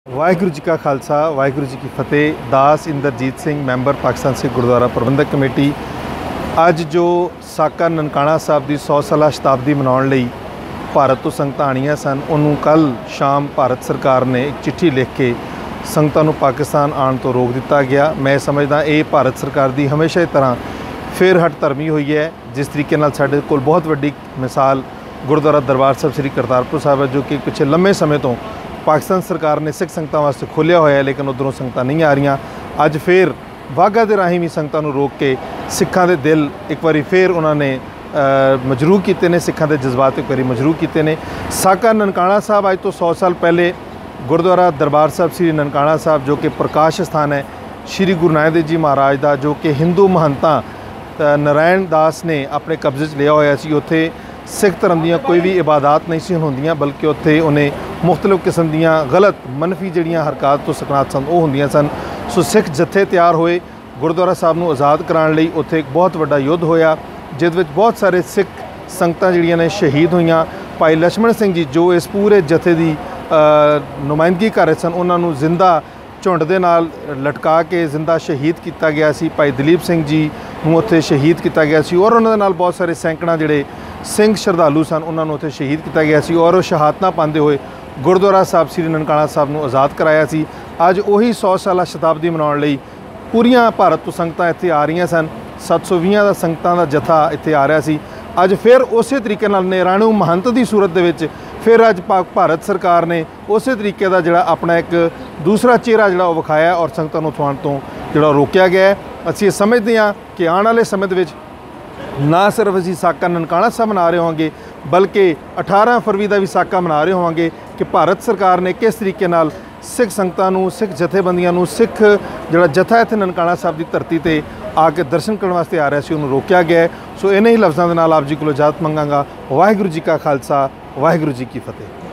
वाहिगुरू जी का खालसा वाहिगुरू जी की फतेह। दास इंद्रजीत सिंह मैंबर पाकिस्तान सिख गुरुद्वारा प्रबंधक कमेटी अज जो साका ननकाना साहब की 100 साला शताब्दी मनाने लई भारत तो संगतां आणियां सन, उन्होंने कल शाम भारत सरकार ने एक चिट्ठी लिख के संगतां नूं पाकिस्तान आने तो रोक दिता गया। मैं समझदा ये भारत सरकार की हमेशा की तरह फिर हट धर्मी हुई है। जिस तरीके नाल साडे कोल बहुत वड्डी मिसाल गुरुद्वारा दरबार साहब श्री करतारपुर साहब है, जो कि पिछले लंबे समय तो पाकिस्तान सरकार ने सिख संगतां वास्ते खोलिया होया, लेकिन उधरों संगतां नहीं आ रही। अज फिर वाघा दे राहीं भी संगतां नूं रोक के सिखां दे दिल एक बारी फिर उन्होंने मजरूह किए ने, सिखां दे जज्बात एक बारी मजरूह किए ने। साका ननकाना साहब अज तो 100 साल पहले गुरुद्वारा दरबार साहब श्री ननकाना साहब जो कि प्रकाश स्थान है श्री गुरु नानक देव जी महाराज का, जो कि हिंदू महंता नारायण दास ने अपने कब्जे च लिया होया सी। उत्थे सिख धर्म दियां कोई भी इबादत नहीं सी होंदियां, बल्कि उत्थे उन्हें मुख्तलिफ किस्म दियां गलत मनफी जिहड़ियां हरकत तो सकनात सन वो होंदियां सन। सो सिख जत्थे तैयार होए गुरुद्वारा साहब नूं आज़ाद कराउण लई। उत्थे एक बहुत वड्डा युद्ध होया जिहदे विच बहुत सारे सिख संगतां जिहड़ियां ने शहीद होईयां। भाई लक्ष्मण सिंह जी जो इस पूरे जत्थे की नुमाइंदगी कर रहे सन, उन्हां नूं जिंदा झुंड दे नाल लटका के जिंदा शहीद किया गया सी। भाई दलीप सिंह जी नूं उत्थे शहीद किया गया सी और उन्हां दे नाल बहुत सारे सैकड़ा जिहड़े सिंह श्रद्धालु सन उन्होंने उत्थे शहीद किया गया सी और शहादतां पाते हुए गुरुद्वारा साहब श्री ननकाना साहब नूं आज़ाद कराया सी। अज उही 100 साला शताब्दी मनाउण लई पूरियां भारत तो संगतां इत्थे आ रही सन। 720 दा संगतां दा जत्था इत्थे आ रहा सी। अज फिर उस तरीके नाल निराणु महंत की सूरत दे विच फिर अज भारत सरकार ने उस तरीके का जिहड़ा अपना एक दूसरा चेहरा जिहड़ा विखाया और संगतां नूं उत्थों आउण तो जिहड़ा रोकिया गया है। असीं समझते हैं कि आने वाले समय दे विच ना सिर्फ असीं साका ननकाना साहब मना रहे होंगे, बल्कि 18 फरवरी का भी साका मना रहे होंगे कि भारत सरकार ने किस तरीके नाल सिख संगतां नूं, सिख जथेबंदियां नूं, सिख जिहड़ा जत्था इत्थे ननकाना साहब की धरती ते आके दर्शन करने वास्ते आ रहा सी उन्होंने रोकिया गया है। सो इन्हीं ही लफ्ज़ों के नाल आप जी को इजाज़त मंगांगा। वाहिगुरू जी का खालसा वाहिगुरू जी की फतेह।